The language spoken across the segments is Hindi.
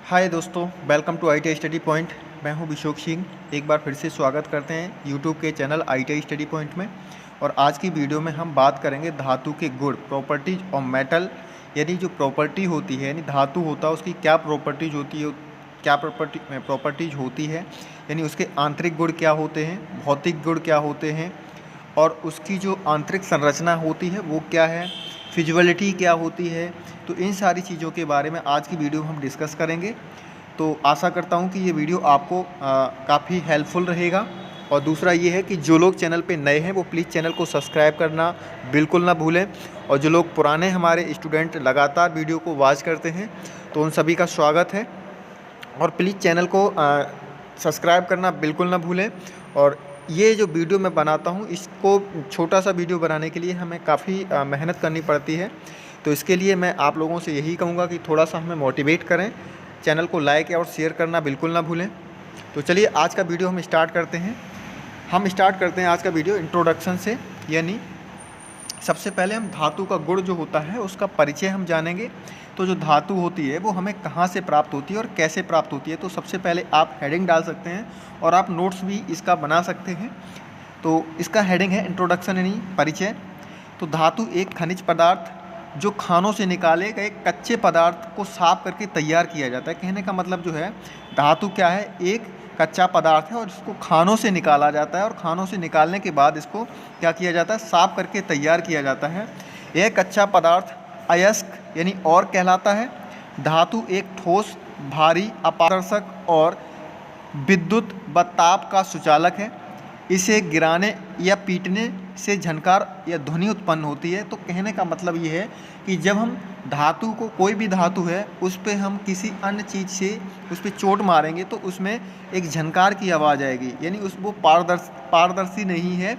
हाय दोस्तों, welcome to ITI study point. मैं हूं बिशोक सिंह। एक बार फिर से स्वागत करते हैं यूट्यूब के चैनल ITI स्टडी पॉइंट में। और आज की वीडियो में हम बात करेंगे धातु के गुण, प्रॉपर्टीज और मेटल, यानी जो प्रॉपर्टी होती है, यानी धातु होता है उसकी क्या प्रॉपर्टीज होती है, क्या प्रॉपर्टीज होती है, यानी उसके आंतरिक गुण क्या होते हैं, भौतिक गुण क्या होते हैं, और उसकी जो आंतरिक संरचना होती है वो क्या है, फिजिबिलिटी क्या होती है। तो इन सारी चीज़ों के बारे में आज की वीडियो में हम डिस्कस करेंगे। तो आशा करता हूँ कि ये वीडियो आपको काफ़ी हेल्पफुल रहेगा। और दूसरा ये है कि जो लोग चैनल पे नए हैं वो प्लीज़ चैनल को सब्सक्राइब करना बिल्कुल ना भूलें। और जो लोग पुराने हमारे स्टूडेंट लगातार वीडियो को वॉच करते हैं तो उन सभी का स्वागत है। और प्लीज़ चैनल को सब्सक्राइब करना बिल्कुल ना भूलें। और ये जो वीडियो मैं बनाता हूँ, इसको छोटा सा वीडियो बनाने के लिए हमें काफ़ी मेहनत करनी पड़ती है। तो इसके लिए मैं आप लोगों से यही कहूँगा कि थोड़ा सा हमें मोटिवेट करें, चैनल को लाइक और शेयर करना बिल्कुल ना भूलें। तो चलिए आज का वीडियो हम स्टार्ट करते हैं। आज का वीडियो इंट्रोडक्शन से, यानी सबसे पहले हम धातु का गुण जो होता है उसका परिचय हम जानेंगे। तो जो धातु होती है वो हमें कहाँ से प्राप्त होती है और कैसे प्राप्त होती है। तो सबसे पहले आप हेडिंग डाल सकते हैं और आप नोट्स भी इसका बना सकते हैं। तो इसका हेडिंग है इंट्रोडक्शन, यानी परिचय। तो धातु एक खनिज पदार्थ जो खानों से निकाले गए कच्चे पदार्थ को साफ करके तैयार किया जाता है। कहने का मतलब जो है, धातु क्या है, एक कच्चा पदार्थ है और इसको खानों से निकाला जाता है। और खानों से निकालने के बाद इसको क्या किया जाता है, साफ करके तैयार किया जाता है। यह कच्चा पदार्थ अयस्क यानी और कहलाता है। धातु एक ठोस, भारी, अपारदर्शक और विद्युत व ताप का सुचालक है। इसे गिराने या पीटने से झनकार या ध्वनि उत्पन्न होती है। तो कहने का मतलब ये है कि जब हम धातु को, कोई भी धातु है, उस पर हम किसी अन्य चीज़ से उस पर चोट मारेंगे तो उसमें एक झनकार की आवाज़ आएगी, यानी वो पारदर्शी नहीं है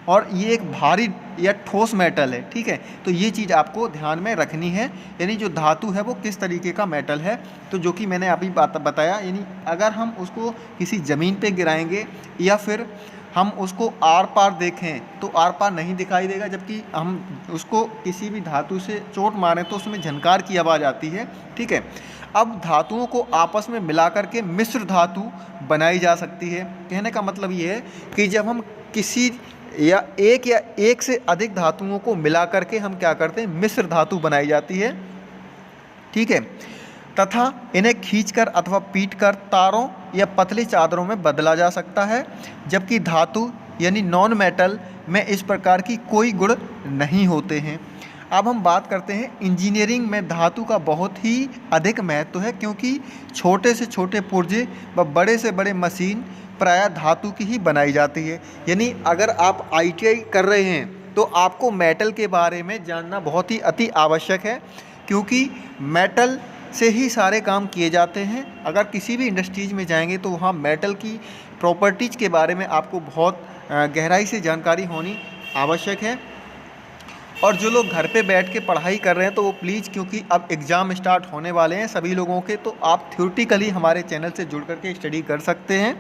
और ये एक भारी या ठोस मेटल है। ठीक है, तो ये चीज़ आपको ध्यान में रखनी है, यानी जो धातु है वो किस तरीके का मेटल है। तो जो कि मैंने अभी बताया, यानी अगर हम उसको किसी ज़मीन पे गिराएंगे या फिर हम उसको आर पार देखें तो आर पार नहीं दिखाई देगा, जबकि हम उसको किसी भी धातु से चोट मारें तो उसमें झनकार की आवाज़ आती है। ठीक है, अब धातुओं को आपस में मिलाकर के मिश्र धातु बनाई जा सकती है। कहने का मतलब ये है कि जब हम किसी या एक से अधिक धातुओं को मिला करके हम क्या करते हैं, मिश्र धातु बनाई जाती है। ठीक है, तथा इन्हें खींचकर अथवा पीटकर तारों या पतली चादरों में बदला जा सकता है। जबकि धातु यानी नॉन मेटल में इस प्रकार की कोई गुण नहीं होते हैं। अब हम बात करते हैं इंजीनियरिंग में धातु का बहुत ही अधिक महत्व है, क्योंकि छोटे से छोटे पुर्जे व बड़े से बड़े मशीन प्रायः धातु की ही बनाई जाती है। यानी अगर आप ITI कर रहे हैं तो आपको मेटल के बारे में जानना बहुत ही अति आवश्यक है, क्योंकि मेटल से ही सारे काम किए जाते हैं। अगर किसी भी इंडस्ट्रीज में जाएंगे तो वहाँ मेटल की प्रॉपर्टीज़ के बारे में आपको बहुत गहराई से जानकारी होनी आवश्यक है। और जो लोग घर पे बैठ के पढ़ाई कर रहे हैं तो वो प्लीज़, क्योंकि अब एग्ज़ाम स्टार्ट होने वाले हैं सभी लोगों के, तो आप थ्योरेटिकली हमारे चैनल से जुड़ करके स्टडी कर सकते हैं।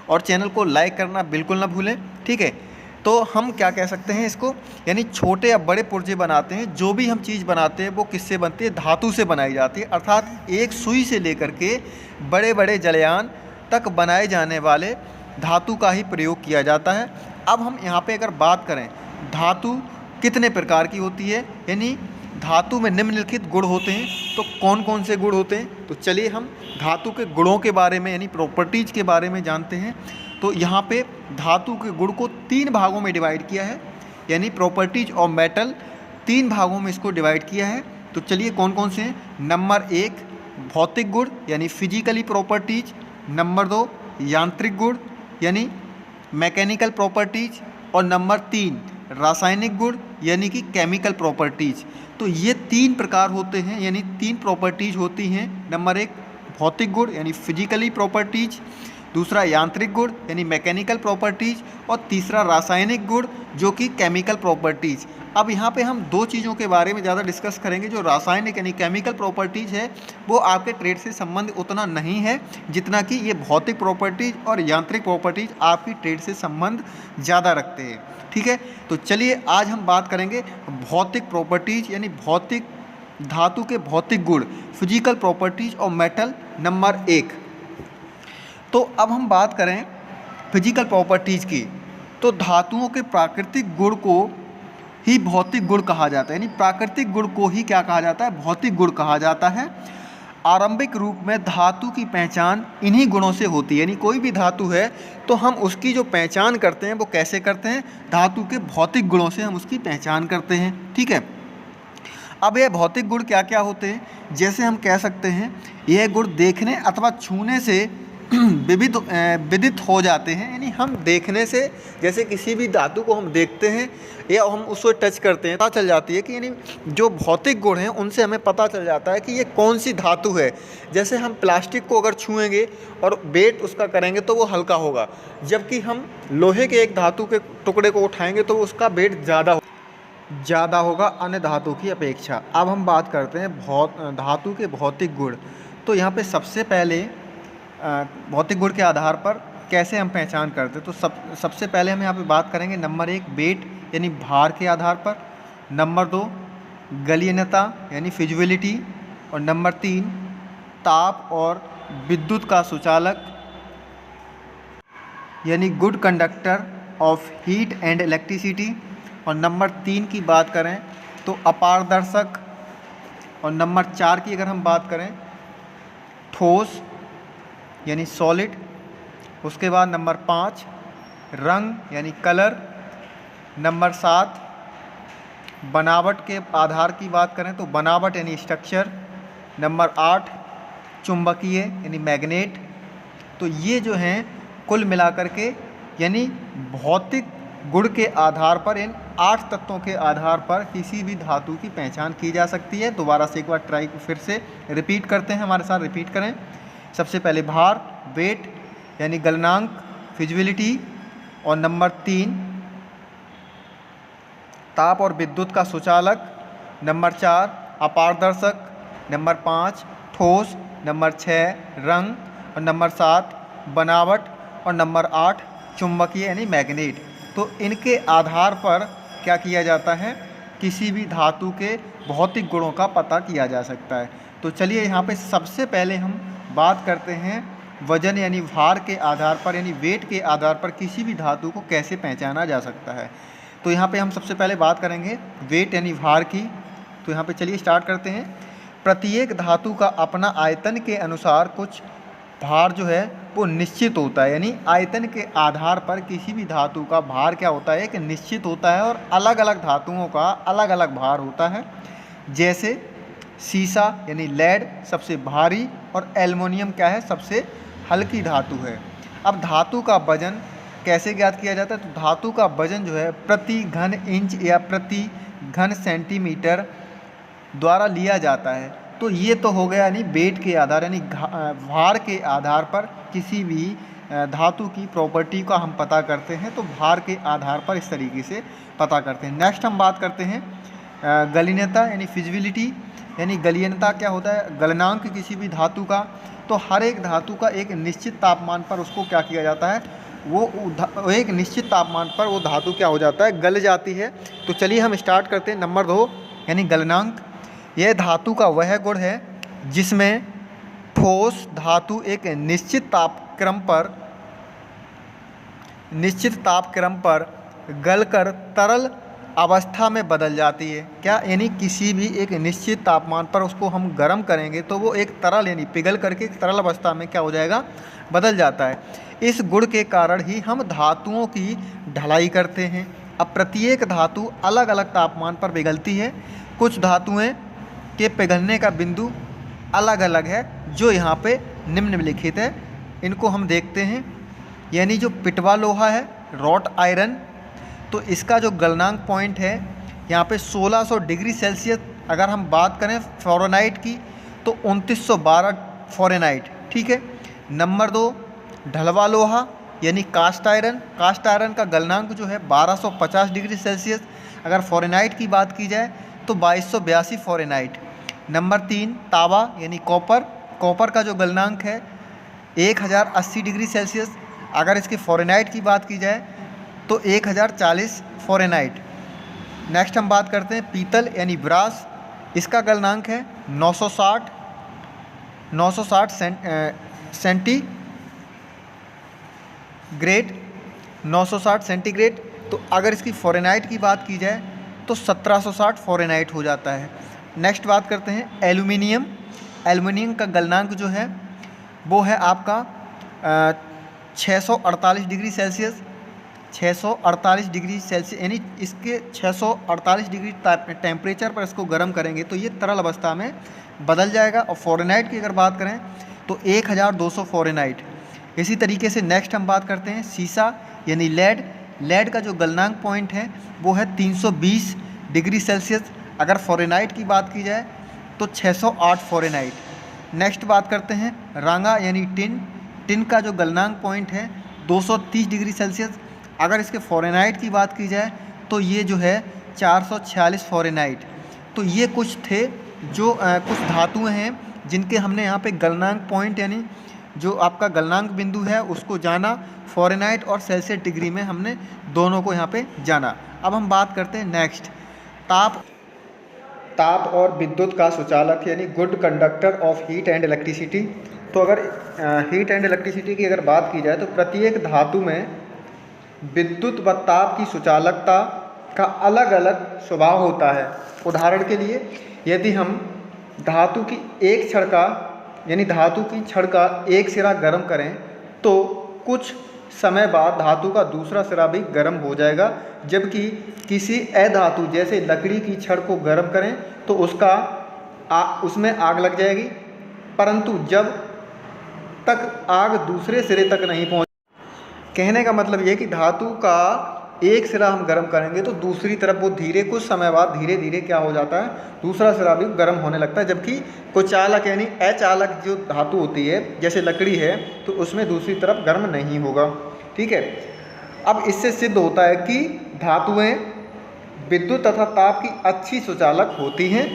और चैनल को लाइक करना बिल्कुल ना भूलें। ठीक है, तो हम क्या कह सकते हैं इसको, यानी छोटे या बड़े पुर्जे बनाते हैं। जो भी हम चीज़ बनाते हैं वो किससे बनती है, धातु से बनाई जाती है। अर्थात एक सुई से लेकर के बड़े बड़े जलयान तक बनाए जाने वाले धातु का ही प्रयोग किया जाता है। अब हम यहाँ पे अगर बात करें धातु कितने प्रकार की होती है, यानी धातु में निम्नलिखित गुण होते हैं, तो कौन कौन से गुण होते हैं। तो चलिए हम धातु के गुणों के बारे में, यानी प्रॉपर्टीज़ के बारे में जानते हैं। तो यहाँ पे धातु के गुण को 3 भागों में डिवाइड किया है, यानी प्रॉपर्टीज और मेटल 3 भागों में इसको डिवाइड किया है। तो चलिए कौन कौन से हैं। नंबर 1 भौतिक गुण यानी फिजिकली प्रॉपर्टीज। नंबर 2 यांत्रिक गुण यानी मैकेनिकल प्रॉपर्टीज। और नंबर 3 रासायनिक गुण यानी कि केमिकल प्रॉपर्टीज। तो ये 3 प्रकार होते हैं, यानी 3 प्रॉपर्टीज होती हैं। नंबर 1 भौतिक गुण यानी फिजिकली प्रॉपर्टीज, दूसरा यांत्रिक गुण यानी मैकेनिकल प्रॉपर्टीज, और तीसरा रासायनिक गुण जो कि केमिकल प्रॉपर्टीज। अब यहाँ पे हम 2 चीज़ों के बारे में ज़्यादा डिस्कस करेंगे। जो रासायनिक यानी केमिकल प्रॉपर्टीज है वो आपके ट्रेड से संबंध उतना नहीं है जितना कि ये भौतिक प्रॉपर्टीज और यांत्रिक प्रॉपर्टीज आपकी ट्रेड से संबंध ज़्यादा रखते हैं। ठीक है, तो चलिए आज हम बात करेंगे भौतिक प्रॉपर्टीज यानी भौतिक धातु के भौतिक गुण, physical properties of metal number 1। तो अब हम बात करें फिजिकल प्रॉपर्टीज़ की, तो धातुओं के प्राकृतिक गुण को ही भौतिक गुण कहा जाता है, यानी प्राकृतिक गुण को ही क्या कहा जाता है, भौतिक गुण कहा जाता है। आरंभिक रूप में धातु की पहचान इन्हीं गुणों से होती है, यानी कोई भी धातु है तो हम उसकी जो पहचान करते हैं वो कैसे करते हैं, धातु के भौतिक गुणों से हम उसकी पहचान करते हैं। ठीक है, अब यह भौतिक गुण क्या क्या होते हैं, जैसे हम कह सकते हैं यह गुण देखने अथवा छूने से विदित हो जाते हैं, यानी हम देखने से, जैसे किसी भी धातु को हम देखते हैं या हम उसको टच करते हैं, पता चल जाती है कि यानी जो भौतिक गुण हैं उनसे हमें पता चल जाता है कि ये कौन सी धातु है। जैसे हम प्लास्टिक को अगर छुएंगे और वेट उसका करेंगे तो वो हल्का होगा, जबकि हम लोहे के एक धातु के टुकड़े को उठाएंगे तो उसका वेट ज़्यादा होगा अन्य धातु की अपेक्षा। अब हम बात करते हैं धातु के भौतिक गुण। तो यहाँ पे सबसे पहले भौतिक गुण के आधार पर कैसे हम पहचान करते हैं, तो सबसे पहले हम यहाँ पे बात करेंगे नंबर 1 वेट यानी भार के आधार पर, नंबर 2 गलनीयता यानी फिजिबिलिटी, और नंबर 3 ताप और विद्युत का सुचालक यानी good conductor of heat and electricity, और नंबर 3 की बात करें तो अपारदर्शक, और नंबर 4 की अगर हम बात करें ठोस यानी सॉलिड। उसके बाद नंबर 5 रंग यानी कलर, नंबर 7 बनावट के आधार की बात करें तो बनावट यानी स्ट्रक्चर, नंबर 8 चुंबकीय यानी मैग्नेट। तो ये जो हैं कुल मिलाकर के यानी भौतिक गुण के आधार पर, इन 8 तत्वों के आधार पर किसी भी धातु की पहचान की जा सकती है। दोबारा से एक बार फिर से रिपीट करते हैं, हमारे साथ रिपीट करें। सबसे पहले भार, वेट यानी गलनांक, फिजिबिलिटी, और नंबर 3 ताप और विद्युत का सुचालक, नंबर 4 अपारदर्शक, नंबर 5 ठोस, नंबर 6 रंग, और नंबर 7 बनावट, और नंबर 8 चुंबकीय यानी मैग्नेट। तो इनके आधार पर क्या किया जाता है, किसी भी धातु के भौतिक गुणों का पता किया जा सकता है। तो चलिए यहाँ पे सबसे पहले हम बात करते हैं वजन यानी भार के आधार पर, यानी वेट के आधार पर किसी भी धातु को कैसे पहचाना जा सकता है। तो यहाँ पे हम सबसे पहले बात करेंगे वेट यानी भार की। तो यहाँ पे चलिए स्टार्ट करते हैं। प्रत्येक धातु का अपना आयतन के अनुसार कुछ भार जो है वो निश्चित होता है, यानी आयतन के आधार पर किसी भी धातु का भार क्या होता है कि निश्चित होता है, और अलग अलग धातुओं का अलग अलग भार होता है। जैसे सीसा यानी लेड सबसे भारी, और एल्युमिनियम क्या है, सबसे हल्की धातु है। अब धातु का वजन कैसे ज्ञात किया जाता है, तो धातु का वजन जो है प्रति घन इंच या प्रति घन सेंटीमीटर द्वारा लिया जाता है। तो ये तो हो गया यानी वेट के आधार यानी भार के आधार पर किसी भी धातु की प्रॉपर्टी का हम पता करते हैं, तो भार के आधार पर इस तरीके से पता करते हैं। नेक्स्ट हम बात करते हैं गलनीयता यानी फिजिबिलिटी, यानी गलनीयता क्या होता है, गलनांक किसी भी धातु का। तो हर एक धातु का एक निश्चित तापमान पर उसको क्या किया जाता है, वो एक निश्चित तापमान पर वो धातु क्या हो जाता है, गल जाती है। तो चलिए हम स्टार्ट करते हैं। नंबर 2 यानी गलनांक। यह धातु का वह गुण है जिसमें ठोस धातु एक निश्चित तापक्रम पर गलकर तरल अवस्था में बदल जाती है। क्या, यानी किसी भी एक निश्चित तापमान पर उसको हम गर्म करेंगे तो वो एक तरल यानी पिघल करके तरल अवस्था में क्या हो जाएगा, बदल जाता है। इस गुण के कारण ही हम धातुओं की ढलाई करते हैं। अब प्रत्येक धातु अलग अलग तापमान पर पिघलती है। कुछ धातुएं के पिघलने का बिंदु अलग अलग है, जो यहाँ पे निम्नलिखित है। इनको हम देखते हैं। यानी जो पिटवा लोहा है, रॉट आयरन, तो इसका जो गलनांक पॉइंट है यहाँ पे 1600 डिग्री सेल्सियस। अगर हम बात करें फ़ारेनहाइट की तो 2912 फ़ारेनहाइट। ठीक है। नंबर 2 ढलवा लोहा यानी कास्ट आयरन का गलनांक जो है 1250 डिग्री सेल्सियस। अगर फ़ारेनहाइट की बात की जाए तो 2282 फ़ारेनहाइट। नंबर 3 तांबा यानी कॉपर का जो गलनांक है 1080 डिग्री सेल्सियस। अगर इसके फ़ारेनहाइट की बात की जाए तो 1040 फ़ारेनहाइट। नेक्स्ट हम बात करते हैं पीतल यानी ब्रास, इसका गलनांक है 960 सेंटीग्रेड, 960 सेंटीग्रेड। तो अगर इसकी फ़ारेनहाइट की बात की जाए तो 1760 फ़ारेनहाइट हो जाता है। नेक्स्ट बात करते हैं एल्युमिनियम। एल्युमिनियम का गलनांक जो है वो है आपका 648 डिग्री सेल्सियस, 648 डिग्री सेल्सियस, यानी इसके 648 डिग्री टेम्परेचर पर इसको गर्म करेंगे तो ये तरल अवस्था में बदल जाएगा। और फ़ारेनहाइट की अगर बात करें तो 1200 फ़ारेनहाइट। इसी तरीके से नेक्स्ट हम बात करते हैं सीसा यानी लेड। लेड का जो गलनांक पॉइंट है वो है 320 डिग्री सेल्सियस। अगर फ़ारेनहाइट की बात की जाए तो 608 फ़ारेनहाइट। नेक्स्ट बात करते हैं रांगा यानी टिन। टिन का जो गलनांक पॉइंट है 230 डिग्री सेल्सियस। अगर इसके फ़ारेनहाइट की बात की जाए तो ये जो है 446 फ़ारेनहाइट। तो ये कुछ थे जो कुछ धातुएं हैं जिनके हमने यहाँ पे गलनांक पॉइंट यानी जो आपका गलनांक बिंदु है उसको जाना। फ़ारेनहाइट और सेल्सियस डिग्री में हमने दोनों को यहाँ पे जाना। अब हम बात करते हैं नेक्स्ट ताप और विद्युत का सुचालक यानी good conductor of heat and electricity. तो अगर हीट एंड इलेक्ट्रिसिटी की अगर बात की जाए तो प्रत्येक धातु में विद्युत व ताप की सुचालकता का अलग अलग स्वभाव होता है। उदाहरण के लिए यदि हम धातु की एक छड़ का यानी धातु की छड़ का एक सिरा गर्म करें तो कुछ समय बाद धातु का दूसरा सिरा भी गर्म हो जाएगा। जबकि किसी अधातु जैसे लकड़ी की छड़ को गर्म करें तो उसमें आग लग जाएगी, परंतु जब तक आग दूसरे सिरे तक नहीं पहुंच। कहने का मतलब ये कि धातु का एक सिरा हम गर्म करेंगे तो दूसरी तरफ वो कुछ समय बाद धीरे धीरे क्या हो जाता है, दूसरा सिरा भी गर्म होने लगता है। जबकि कुचालक यानी अचालक जो धातु होती है जैसे लकड़ी है तो उसमें दूसरी तरफ गर्म नहीं होगा। ठीक है। अब इससे सिद्ध होता है कि धातुएं विद्युत तथा ताप की अच्छी सुचालक होती हैं।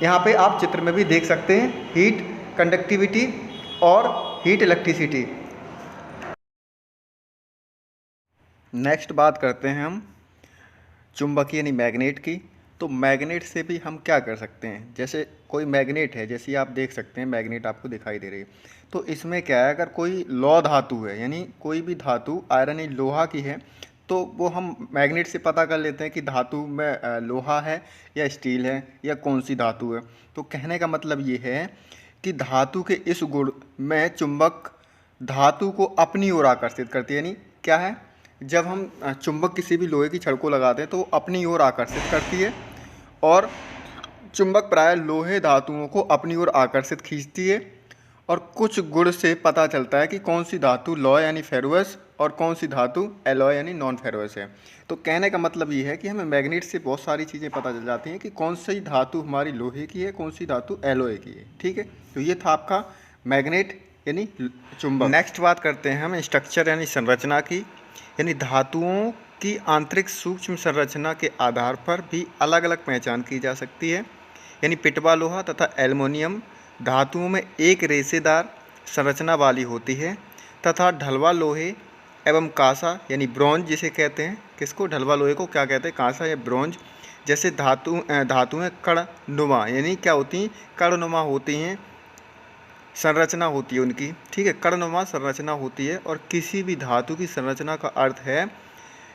यहाँ पे आप चित्र में भी देख सकते हैं हीट कंडक्टिविटी और हीट इलेक्ट्रिसिटी। नेक्स्ट बात करते हैं हम चुंबकीय यानी मैग्नेट की। तो मैग्नेट से भी हम क्या कर सकते हैं, जैसे कोई मैग्नेट है, जैसे आप देख सकते हैं मैग्नेट आपको दिखाई दे रही है। तो इसमें क्या है, अगर कोई लौह धातु है यानी कोई भी धातु आयरन या लोहा की है तो वो हम मैग्नेट से पता कर लेते हैं कि धातु में लोहा है या स्टील है या कौन सी धातु है। तो कहने का मतलब ये है कि धातु के इस गुण में चुंबक धातु को अपनी ओर आकर्षित करती है। यानी क्या है, जब हम चुंबक किसी भी लोहे की छड़ को लगाते हैं तो वो अपनी ओर आकर्षित करती है और चुंबक प्रायः लोहे धातुओं को अपनी ओर आकर्षित खींचती है। और कुछ गुण से पता चलता है कि कौन सी धातु लौह यानी फेरुअस और कौन सी धातु एलॉय यानी नॉन फेरुअस है। तो कहने का मतलब ये है कि हमें मैग्नेट से बहुत सारी चीज़ें पता चल जाती हैं कि कौन सी धातु हमारी लोहे की है, कौन सी धातु एलॉय की है। ठीक है, तो ये था आपका मैग्नेट यानी चुंबक। नेक्स्ट बात करते हैं हम स्ट्रक्चर यानी संरचना की। यानी धातुओं की आंतरिक सूक्ष्म संरचना के आधार पर भी अलग अलग पहचान की जा सकती है। यानी पिटवा लोहा तथा एल्युमिनियम धातुओं में एक रेशेदार संरचना वाली होती है तथा ढलवा लोहे एवं कांसा यानी ब्रॉन्ज जिसे कहते हैं, किसको, ढलवा लोहे को क्या कहते हैं, कांसा या ब्रॉन्ज जैसे धातुएं कणनुमा यानी क्या होती हैं, कणनुमा होती हैं, संरचना होती है उनकी। ठीक है, कणनुमा संरचना होती है। और किसी भी धातु की संरचना का अर्थ है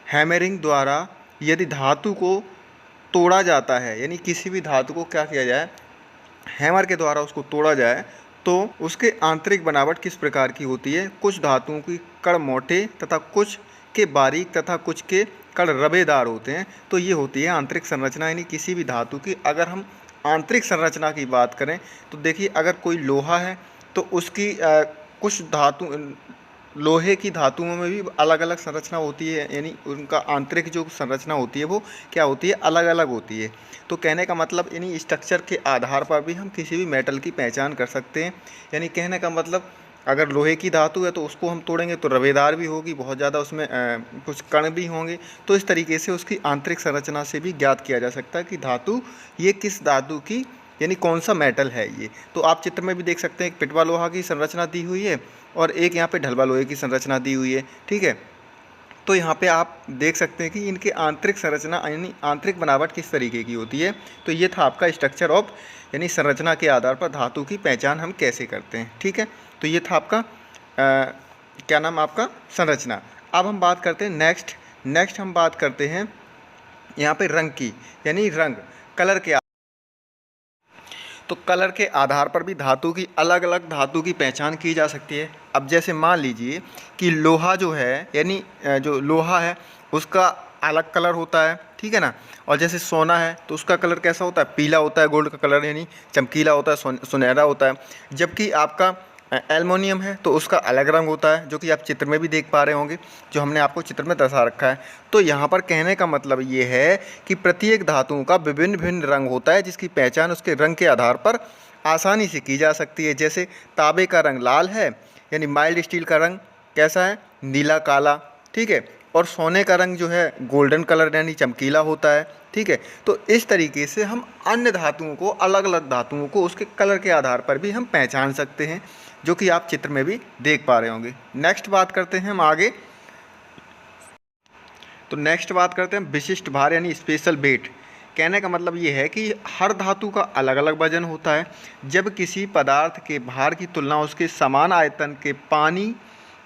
हैमरिंग द्वारा यदि धातु को तोड़ा जाता है, यानी किसी भी धातु को क्या किया जाए, हैमर के द्वारा उसको तोड़ा जाए तो उसके आंतरिक बनावट किस प्रकार की होती है। कुछ धातुओं की कण मोटे तथा कुछ के बारीक तथा कुछ के कण रबेदार होते हैं। तो ये होती है आंतरिक संरचना। यानी किसी भी धातु की अगर हम आंतरिक संरचना की बात करें तो देखिए, अगर कोई लोहा है तो उसकी कुछ धातु लोहे की धातुओं में भी अलग अलग संरचना होती है, यानी उनका आंतरिक जो संरचना होती है वो क्या होती है, अलग अलग होती है। तो कहने का मतलब इन्हीं स्ट्रक्चर के आधार पर भी हम किसी भी मेटल की पहचान कर सकते हैं। यानी कहने का मतलब अगर लोहे की धातु है तो उसको हम तोड़ेंगे तो रवेदार भी होगी, बहुत ज़्यादा उसमें कुछ कण भी होंगे। तो इस तरीके से उसकी आंतरिक संरचना से भी ज्ञात किया जा सकता है कि धातु ये किस धातु की यानी कौन सा मेटल है ये। तो आप चित्र में भी देख सकते हैं एक पिटवा लोहा की संरचना दी हुई है और एक यहाँ पे ढलवा लोहे की संरचना दी हुई है। ठीक है, तो यहाँ पे आप देख सकते हैं कि इनकी आंतरिक संरचना यानी आंतरिक बनावट किस तरीके की होती है। तो ये था आपका स्ट्रक्चर ऑफ यानी संरचना के आधार पर धातु की पहचान हम कैसे करते हैं। ठीक है, तो ये था आपका क्या नाम आपका संरचना। अब हम बात करते हैं नेक्स्ट हम बात करते हैं यहाँ पे रंग की, यानी रंग कलर के। तो कलर के आधार पर भी धातु की अलग अलग धातु की पहचान की जा सकती है। अब जैसे मान लीजिए कि लोहा जो है यानी जो लोहा है उसका अलग कलर होता है, ठीक है ना। और जैसे सोना है तो उसका कलर कैसा होता है, पीला होता है, गोल्ड का कलर यानी चमकीला होता है, सुनहरा होता है। जबकि आपका एल्युमिनियम है तो उसका अलग रंग होता है, जो कि आप चित्र में भी देख पा रहे होंगे, जो हमने आपको चित्र में दर्शा रखा है। तो यहाँ पर कहने का मतलब ये है कि प्रत्येक धातुओं का विभिन्न भिन्न रंग होता है, जिसकी पहचान उसके रंग के आधार पर आसानी से की जा सकती है। जैसे तांबे का रंग लाल है, यानी माइल्ड स्टील का रंग कैसा है, नीला काला, ठीक है। और सोने का रंग जो है गोल्डन कलर यानी चमकीला होता है, ठीक है। तो इस तरीके से हम अन्य धातुओं को, अलग अलग धातुओं को उसके कलर के आधार पर भी हम पहचान सकते हैं, जो कि आप चित्र में भी देख पा रहे होंगे। नेक्स्ट बात करते हैं हम आगे। तो नेक्स्ट बात करते हैं विशिष्ट भार यानी स्पेशल वेट। कहने का मतलब ये है कि हर धातु का अलग अलग वजन होता है। जब किसी पदार्थ के भार की तुलना उसके समान आयतन के पानी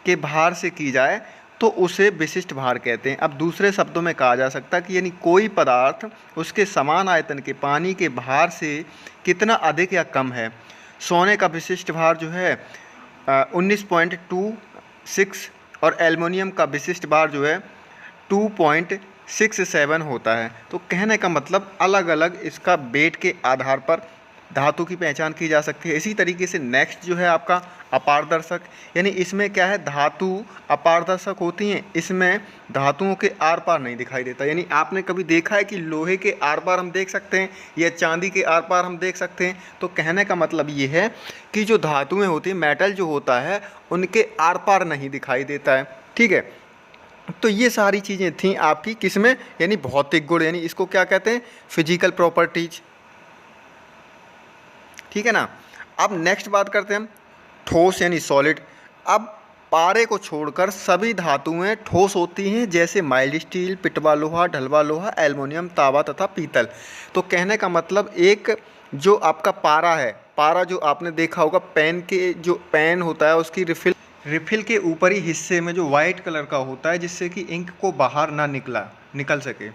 के भार से की जाए तो उसे विशिष्ट भार कहते हैं। अब दूसरे शब्दों में कहा जा सकता है कि यानी कोई पदार्थ उसके समान आयतन के पानी के भार से कितना अधिक या कम है। सोने का विशिष्ट भार जो है 19.26 और एल्युमिनियम का विशिष्ट भार जो है 2.67 होता है। तो कहने का मतलब अलग अलग इसका वेट के आधार पर धातु की पहचान की जा सकती है। इसी तरीके से नेक्स्ट जो है आपका अपारदर्शक, यानी इसमें क्या है, धातु अपारदर्शक होती हैं, इसमें धातुओं के आर पार नहीं दिखाई देता। यानी आपने कभी देखा है कि लोहे के आर पार हम देख सकते हैं या चांदी के आर पार हम देख सकते हैं। तो कहने का मतलब ये है कि जो धातुएं होती हैं, मेटल जो होता है, उनके आर पार नहीं दिखाई देता है, ठीक है। तो ये सारी चीज़ें थी आपकी किसमें, यानी भौतिक गुण, यानी इसको क्या कहते हैं, फिजिकल प्रॉपर्टीज, ठीक है ना। अब नेक्स्ट बात करते हैं हम ठोस यानी सॉलिड। अब पारे को छोड़कर सभी धातुएं ठोस होती हैं, जैसे माइल्ड स्टील, पिटवा लोहा, ढलवा लोहा, एल्युमिनियम, तांबा तथा पीतल। तो कहने का मतलब एक जो आपका पारा है, पारा जो आपने देखा होगा, पेन के जो पेन होता है उसकी रिफिल के ऊपरी हिस्से में जो वाइट कलर का होता है, जिससे कि इंक को बाहर ना निकल सके,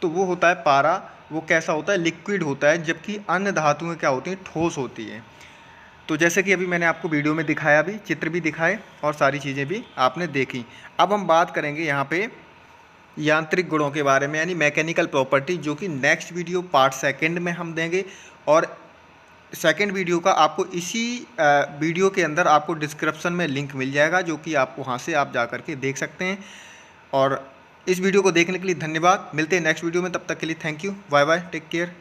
तो वो होता है पारा। वो कैसा होता है, लिक्विड होता है। जबकि अन्य धातुएं क्या होती हैं, ठोस होती हैं। तो जैसे कि अभी मैंने आपको वीडियो में दिखाया, भी चित्र भी दिखाए और सारी चीज़ें भी आपने देखी। अब हम बात करेंगे यहाँ पे यांत्रिक गुणों के बारे में, यानी मैकेनिकल प्रॉपर्टी, जो कि नेक्स्ट वीडियो पार्ट सेकंड में हम देंगे। और सेकंड वीडियो का आपको इसी वीडियो के अंदर आपको डिस्क्रिप्शन में लिंक मिल जाएगा, जो कि आप वहाँ से आप जा कर के देख सकते हैं। और इस वीडियो को देखने के लिए धन्यवाद। मिलते हैं नेक्स्ट वीडियो में, तब तक के लिए thank you, bye bye, take care.